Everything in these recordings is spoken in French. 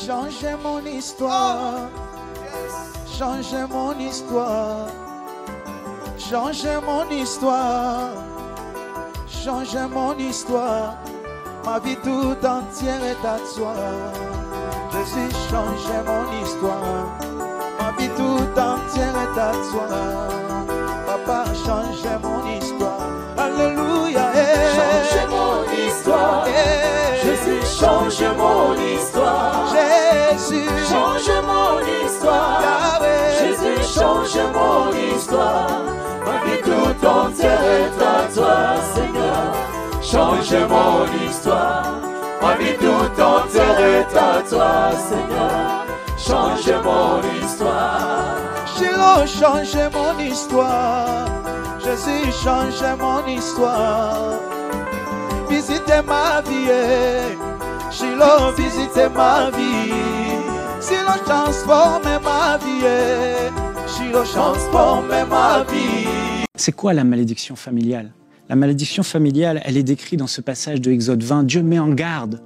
Changez mon histoire. Changez mon histoire. Changez mon histoire. Changez mon histoire. Ma vie tout entière est à toi. Jésus, changez mon histoire. Ma vie tout entière est à toi. Papa, changez mon histoire. Alléluia. Changez mon histoire. Jésus, change mon histoire. Jésus, change mon histoire. Yahweh. Jésus, change mon histoire. Ma vie tout entière est à toi, Seigneur. Change mon histoire. Ma vie tout entière est à toi, Seigneur. Change mon histoire. Shiloh, changez mon histoire. Jésus, changez mon histoire. Visitez ma vie. Shiloh, visitez ma vie. Shiloh, transformez ma vie. Shiloh, transformez ma vie. C'est quoi la malédiction familiale? La malédiction familiale, elle est décrite dans ce passage de Exode 20. Dieu met en garde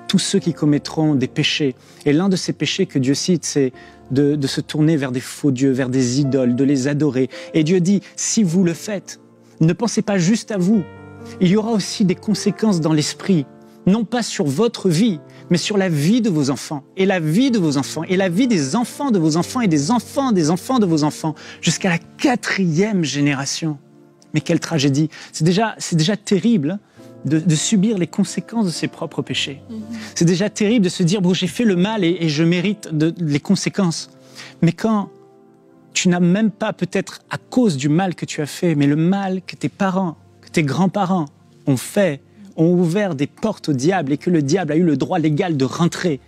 tous ceux qui commettront des péchés. Et l'un de ces péchés que Dieu cite, c'est de se tourner vers des faux dieux, vers des idoles, de les adorer. Et Dieu dit, si vous le faites, ne pensez pas juste à vous. Il y aura aussi des conséquences dans l'esprit, non pas sur votre vie, mais sur la vie de vos enfants, et la vie de vos enfants, et la vie des enfants de vos enfants, et des enfants de vos enfants, jusqu'à la 4e génération. Mais quelle tragédie! C'est déjà terrible de subir les conséquences de ses propres péchés. C'est déjà terrible de se dire, bon, j'ai fait le mal et je mérite les conséquences. Mais quand tu n'as même pas, peut-être à cause du mal que tu as fait, mais le mal que tes parents, que tes grands-parents ont fait, ont ouvert des portes au diable et que le diable a eu le droit légal de rentrer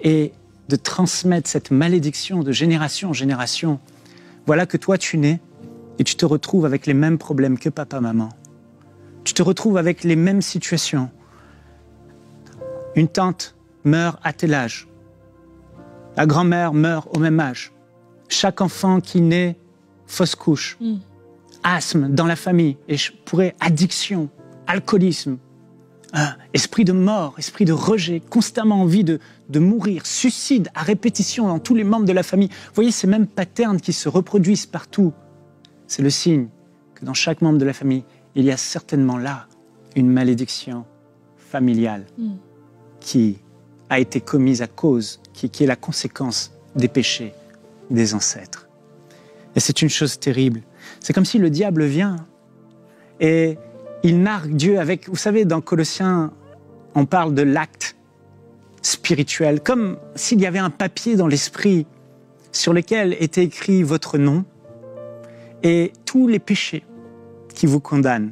et de transmettre cette malédiction de génération en génération, voilà que toi tu nais et tu te retrouves avec les mêmes problèmes que papa, maman. Tu te retrouves avec les mêmes situations. Une tante meurt à tel âge. La grand-mère meurt au même âge. Chaque enfant qui naît, fausse couche. Asthme dans la famille. Et je pourrais addiction, alcoolisme, esprit de mort, esprit de rejet, constamment envie de mourir, suicide à répétition dans tous les membres de la famille. Vous voyez ces mêmes patterns qui se reproduisent partout. C'est le signe que dans chaque membre de la famille, il y a certainement là une malédiction familiale qui a été commise à cause, qui est la conséquence des péchés des ancêtres. Et c'est une chose terrible. C'est comme si le diable vient et il nargue Dieu avec, vous savez, dans Colossiens, on parle de l'acte spirituel, comme s'il y avait un papier dans l'esprit sur lequel était écrit votre nom et tous les péchés qui vous condamnent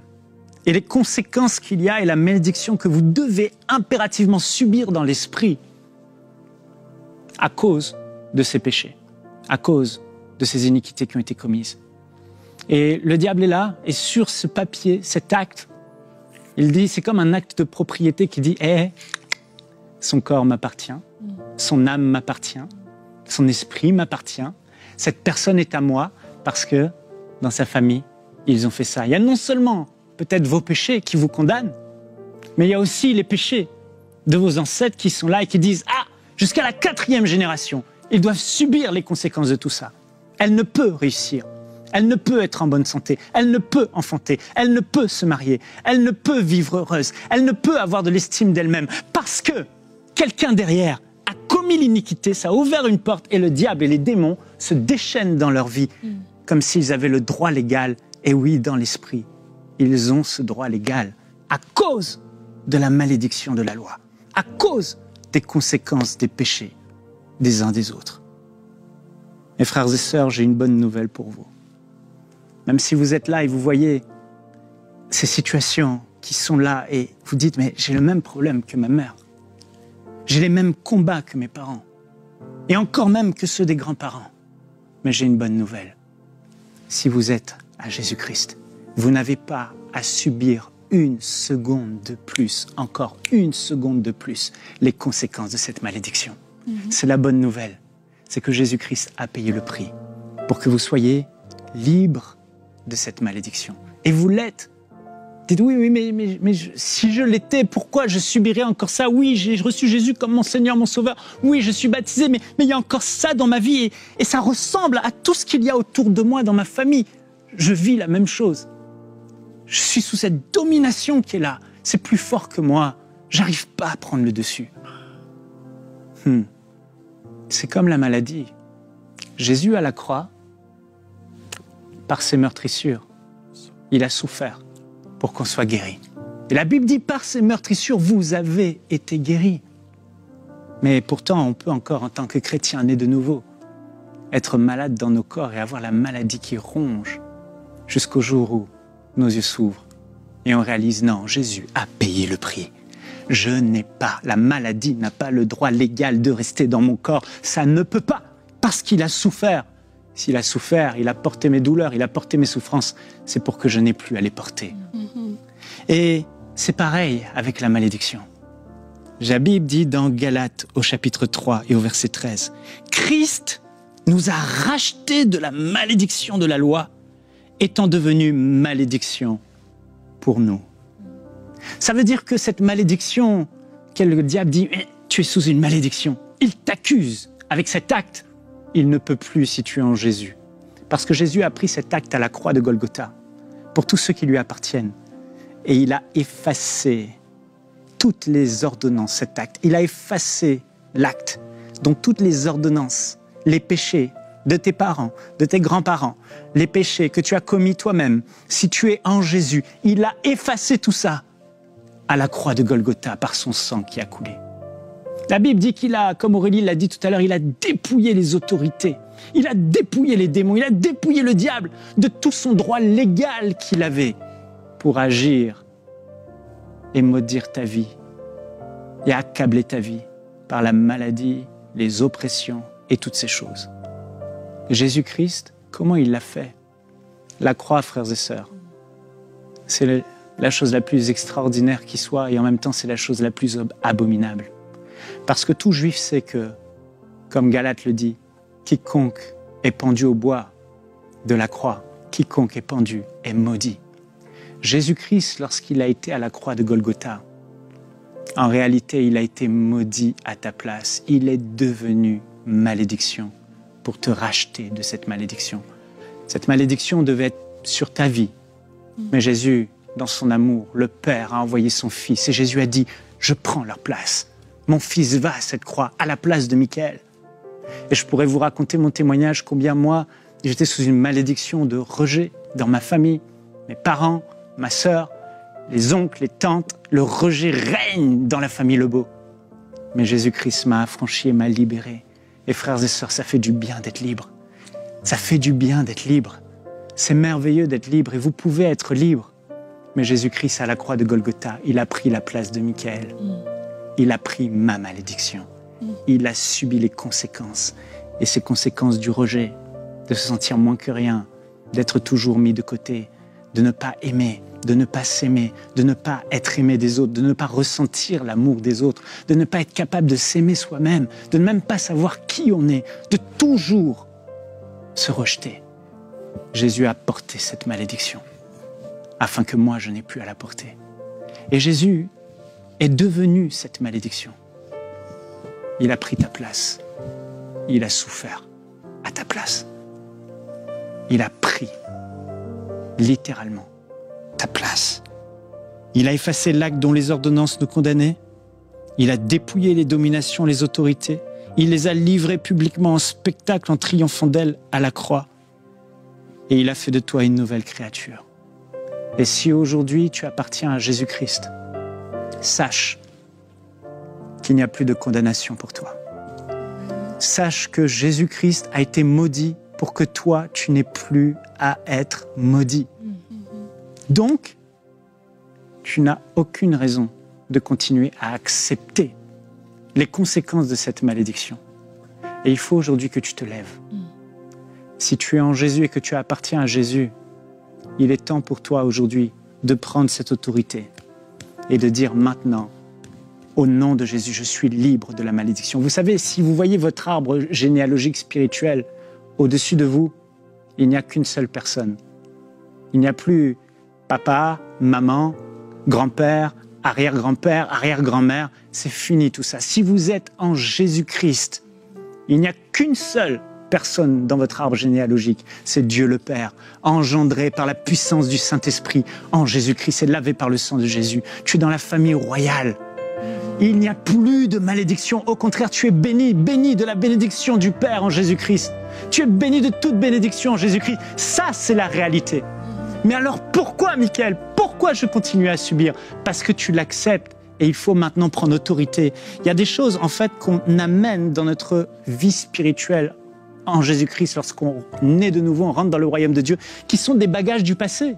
et les conséquences qu'il y a et la malédiction que vous devez impérativement subir dans l'esprit à cause de ces péchés, à cause de ces iniquités qui ont été commises. Et le diable est là, et sur ce papier, cet acte, il dit, c'est comme un acte de propriété qui dit, son corps m'appartient, son âme m'appartient, son esprit m'appartient, cette personne est à moi parce que dans sa famille, ils ont fait ça. Il y a non seulement peut-être vos péchés qui vous condamnent, mais il y a aussi les péchés de vos ancêtres qui sont là et qui disent, jusqu'à la 4e génération, ils doivent subir les conséquences de tout ça. Elle ne peut réussir. Elle ne peut être en bonne santé, elle ne peut enfanter, elle ne peut se marier, elle ne peut vivre heureuse, elle ne peut avoir de l'estime d'elle-même parce que quelqu'un derrière a commis l'iniquité, ça a ouvert une porte et le diable et les démons se déchaînent dans leur vie comme s'ils avaient le droit légal. Et oui, dans l'esprit, ils ont ce droit légal à cause de la malédiction de la loi, à cause des conséquences des péchés des uns des autres. Mes frères et sœurs, j'ai une bonne nouvelle pour vous. Même si vous êtes là et vous voyez ces situations qui sont là et vous dites, mais j'ai le même problème que ma mère. J'ai les mêmes combats que mes parents. Et encore même que ceux des grands-parents. Mais j'ai une bonne nouvelle. Si vous êtes à Jésus-Christ, vous n'avez pas à subir une seconde de plus, encore une seconde de plus, les conséquences de cette malédiction. C'est la bonne nouvelle. C'est que Jésus-Christ a payé le prix pour que vous soyez libres de cette malédiction. Et vous l'êtes. Dites oui, mais si je l'étais, pourquoi je subirais encore ça? Oui, j'ai reçu Jésus comme mon Seigneur, mon Sauveur. Oui, je suis baptisé, mais il y a encore ça dans ma vie et ça ressemble à tout ce qu'il y a autour de moi dans ma famille. Je vis la même chose. Je suis sous cette domination qui est là. C'est plus fort que moi. J'arrive pas à prendre le dessus. C'est comme la maladie. Jésus à la croix, par ses meurtrissures, il a souffert pour qu'on soit guéri. Et la Bible dit, par ces meurtrissures, vous avez été guéris. Mais pourtant, on peut encore, en tant que chrétien né de nouveau, être malade dans nos corps et avoir la maladie qui ronge jusqu'au jour où nos yeux s'ouvrent et on réalise, non, Jésus a payé le prix. Je n'ai pas, la maladie n'a pas le droit légal de rester dans mon corps. Ça ne peut pas, parce qu'il a souffert. S'il a souffert, il a porté mes douleurs, il a porté mes souffrances, c'est pour que je n'ai plus à les porter. Et c'est pareil avec la malédiction. La Bible dit dans Galates au chapitre 3 et au verset 13, « Christ nous a rachetés de la malédiction de la loi, étant devenu malédiction pour nous. » Ça veut dire que cette malédiction, le diable dit, « Tu es sous une malédiction », il t'accuse avec cet acte. Il ne peut plus si tu es en Jésus. Parce que Jésus a pris cet acte à la croix de Golgotha pour tous ceux qui lui appartiennent. Et il a effacé toutes les ordonnances, cet acte. Il a effacé l'acte, donc toutes les ordonnances, les péchés de tes parents, de tes grands-parents, les péchés que tu as commis toi-même. Si tu es en Jésus, il a effacé tout ça à la croix de Golgotha par son sang qui a coulé. La Bible dit qu'il a, comme Aurélie l'a dit tout à l'heure, il a dépouillé les autorités, il a dépouillé les démons, il a dépouillé le diable de tout son droit légal qu'il avait pour agir et maudire ta vie et accabler ta vie par la maladie, les oppressions et toutes ces choses. Jésus-Christ, comment il l'a fait? La croix, frères et sœurs, c'est la chose la plus extraordinaire qui soit et en même temps c'est la chose la plus abominable. Parce que tout juif sait que, comme Galate le dit, quiconque est pendu au bois de la croix, quiconque est pendu est maudit. Jésus-Christ, lorsqu'il a été à la croix de Golgotha, en réalité, il a été maudit à ta place. Il est devenu malédiction pour te racheter de cette malédiction. Cette malédiction devait être sur ta vie. Mais Jésus, dans son amour, le Père a envoyé son Fils. Et Jésus a dit, je prends leur place. Mon Fils va à cette croix, à la place de Michael. Et je pourrais vous raconter mon témoignage, combien moi, j'étais sous une malédiction de rejet dans ma famille, mes parents, ma sœur, les oncles, les tantes. Le rejet règne dans la famille Lebeau. Mais Jésus-Christ m'a affranchi et m'a libéré. Et frères et sœurs, ça fait du bien d'être libre. Ça fait du bien d'être libre. C'est merveilleux d'être libre et vous pouvez être libre. Mais Jésus-Christ, à la croix de Golgotha, il a pris la place de Michael. Il a pris ma malédiction. Il a subi les conséquences. Et ces conséquences du rejet, de se sentir moins que rien, d'être toujours mis de côté, de ne pas aimer, de ne pas s'aimer, de ne pas être aimé des autres, de ne pas ressentir l'amour des autres, de ne pas être capable de s'aimer soi-même, de ne même pas savoir qui on est, de toujours se rejeter. Jésus a porté cette malédiction afin que moi je n'ai plus à la porter. Et Jésus est devenu cette malédiction. Il a pris ta place. Il a souffert à ta place. Il a pris littéralement ta place. Il a effacé l'acte dont les ordonnances nous condamnaient. Il a dépouillé les dominations, les autorités. Il les a livrées publiquement en spectacle en triomphant d'elles à la croix. Et il a fait de toi une nouvelle créature. Et si aujourd'hui tu appartiens à Jésus-Christ, sache qu'il n'y a plus de condamnation pour toi. Sache que Jésus-Christ a été maudit pour que toi, tu n'aies plus à être maudit. Donc, tu n'as aucune raison de continuer à accepter les conséquences de cette malédiction. Et il faut aujourd'hui que tu te lèves. Si tu es en Jésus et que tu appartiens à Jésus, il est temps pour toi aujourd'hui de prendre cette autorité et de dire maintenant, au nom de Jésus, je suis libre de la malédiction. Vous savez, si vous voyez votre arbre généalogique spirituel au-dessus de vous, il n'y a qu'une seule personne. Il n'y a plus Papa, maman, grand-père, arrière-grand-père, arrière-grand-mère, c'est fini tout ça. Si vous êtes en Jésus-Christ, il n'y a qu'une seule personne dans votre arbre généalogique, c'est Dieu le Père, engendré par la puissance du Saint-Esprit en Jésus-Christ et lavé par le sang de Jésus. Tu es dans la famille royale. Il n'y a plus de malédiction. Au contraire, tu es béni, béni de la bénédiction du Père en Jésus-Christ. Tu es béni de toute bénédiction en Jésus-Christ. Ça, c'est la réalité. Mais alors pourquoi, Michael? Pourquoi je continue à subir? Parce que tu l'acceptes et il faut maintenant prendre autorité. Il y a des choses, en fait, qu'on amène dans notre vie spirituelle en Jésus-Christ lorsqu'on naît de nouveau, on rentre dans le royaume de Dieu, qui sont des bagages du passé.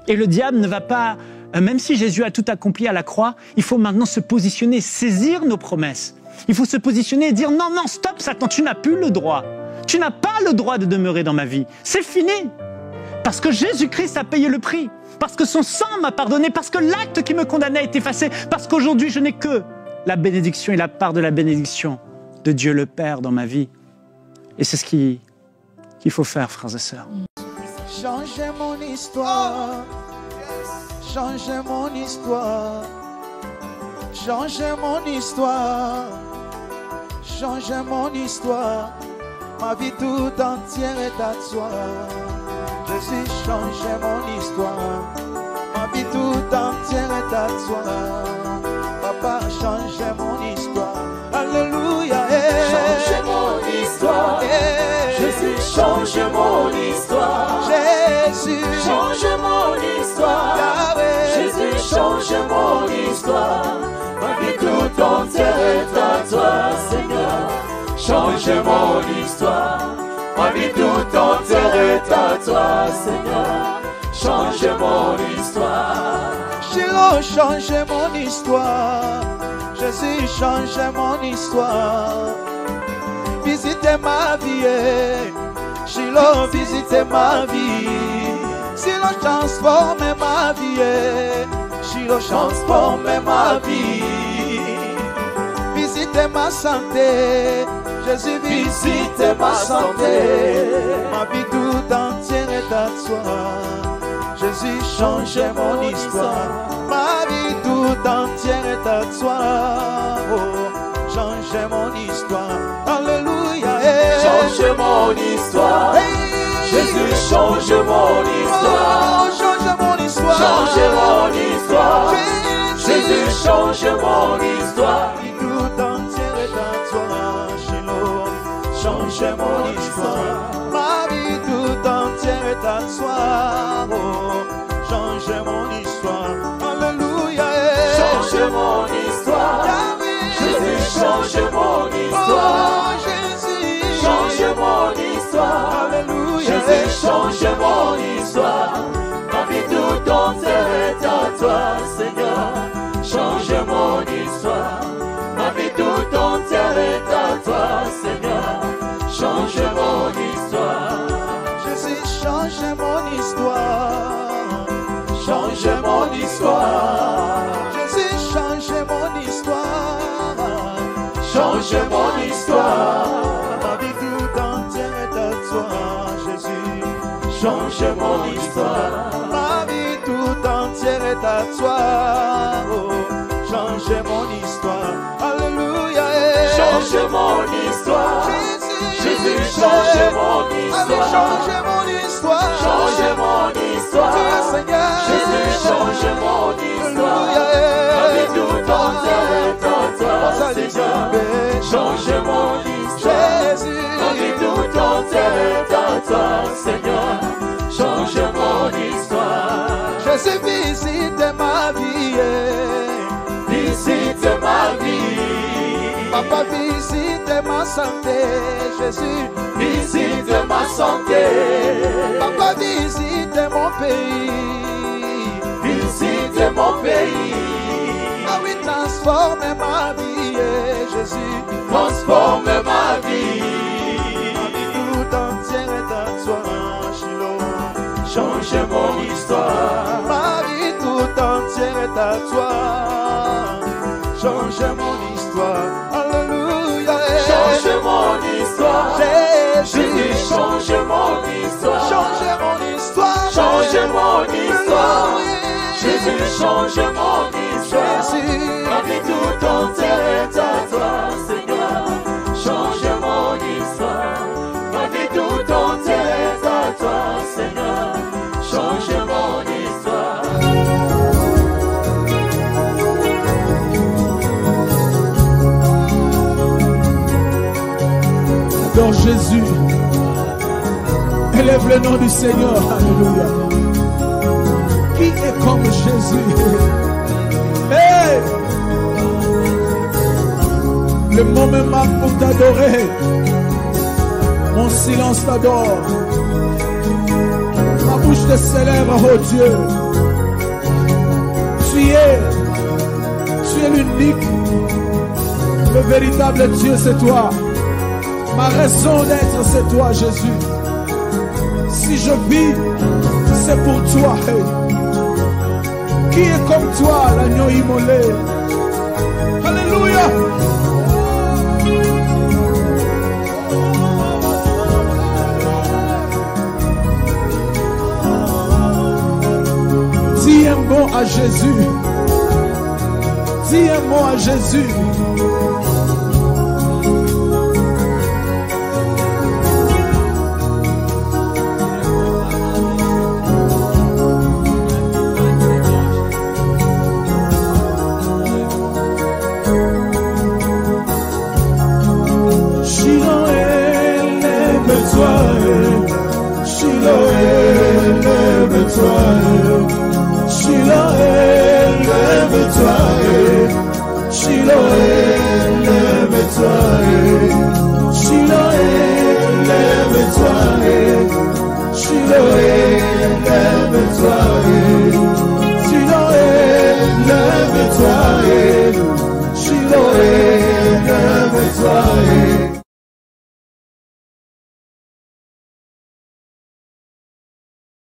Et le diable ne va pas... Même si Jésus a tout accompli à la croix, il faut maintenant se positionner, saisir nos promesses. Il faut se positionner et dire non, non, stop, Satan, tu n'as plus le droit. Tu n'as pas le droit de demeurer dans ma vie. C'est fini. Parce que Jésus-Christ a payé le prix. Parce que son sang m'a pardonné. Parce que l'acte qui me condamnait est effacé. Parce qu'aujourd'hui, je n'ai que la bénédiction et la part de la bénédiction de Dieu le Père dans ma vie. Et c'est ce qu'il faut faire, frères et sœurs. Changez mon histoire. Changez mon histoire. Changez mon histoire. Changez mon histoire. Ma vie tout entière est à toi. Jésus, changez mon histoire. Ma vie tout entière est à toi. Papa, changez mon histoire. Alléluia. Changez mon histoire. Jésus, change mon histoire. Jésus, Change mon histoire. Yahweh. Jésus, change mon histoire. Ma vie tout entière est à toi, Seigneur. Change mon histoire. Ma vie tout entière est à toi, Seigneur. Change mon histoire. Shiloh, changez mon histoire. Jésus, changez mon histoire. Visitez ma vie. Shiloh, visitez ma vie. Shiloh, transformez ma vie. Shiloh, transformez ma vie. Visitez ma santé. Jésus, visitez ma santé. Ma vie tout entière est à toi. Jésus, changez mon histoire. Ma vie tout entière est à toi. Oh, changez mon histoire. Alléluia. Change mon histoire. Jésus, change mon histoire. Oh, change mon histoire. Change mon histoire. Jésus, change mon histoire. Ma vie tout entière est à toi. Shiloh, change mon histoire. Ma vie tout entière est à toi. Oh, change mon histoire. Alléluia. Change mon histoire. Jésus, change mon histoire. Oh, Jésus, Change mon histoire. Alléluia. Jésus, change mon histoire. Ma vie tout entière est à toi, Seigneur. Change mon histoire. Ma vie tout entière est à toi, Seigneur. Change mon histoire. Jésus, change mon histoire. Change mon histoire. Jésus, change mon histoire. Change mon histoire. Ma vie tout entière est à toi, Jésus. Change mon histoire. Ma vie tout entière est à toi. Oh, change mon histoire. Alléluia. Change mon histoire. Jésus, change mon Allez, histoire. change mon histoire. Change mon histoire. Tu es Seigneur. Jésus, change mon histoire. Alléluia. Ma vie tout entière est à toi, Ça dit Seigneur. Dieu. Change mon histoire. Jésus. Ma vie tout entière est à toi, Seigneur. Change mon histoire. Jésus, visite ma vie. Visite ma vie. Papa, visite ma santé. Jésus, Visite ma santé. Papa, visite mon pays. Visite mon pays. Ah oui, transforme ma vie, Jésus. Transforme ma vie. Ma vie tout entière est à toi, Shiloh. Change mon histoire. Ma vie tout entière est à toi. Change mon histoire. Alléluia. Change mon histoire. Jésus, Jésus, change mon histoire. change mon histoire. Change mon histoire. Alléluia. Jésus, change mon histoire. Ma vie tout entière est à toi, Seigneur. Change mon histoire. Ma vie tout entière est à toi, Seigneur. Change mon histoire. Dans Jésus, élève le nom du Seigneur. Alléluia. Qui est comme Jésus? Hey! Le mot me manque pour t'adorer. Mon silence t'adore. Ma bouche te célèbre, oh Dieu. Tu es l'unique. Le véritable Dieu, c'est toi. Ma raison d'être, c'est toi, Jésus. Si je vis, c'est pour toi. Hey. Qui est comme toi, l'agneau immolé? Alléluia. Dis un mot à Jésus. Dis un mot à Jésus. Shiloh, lève-toi, Shiloh,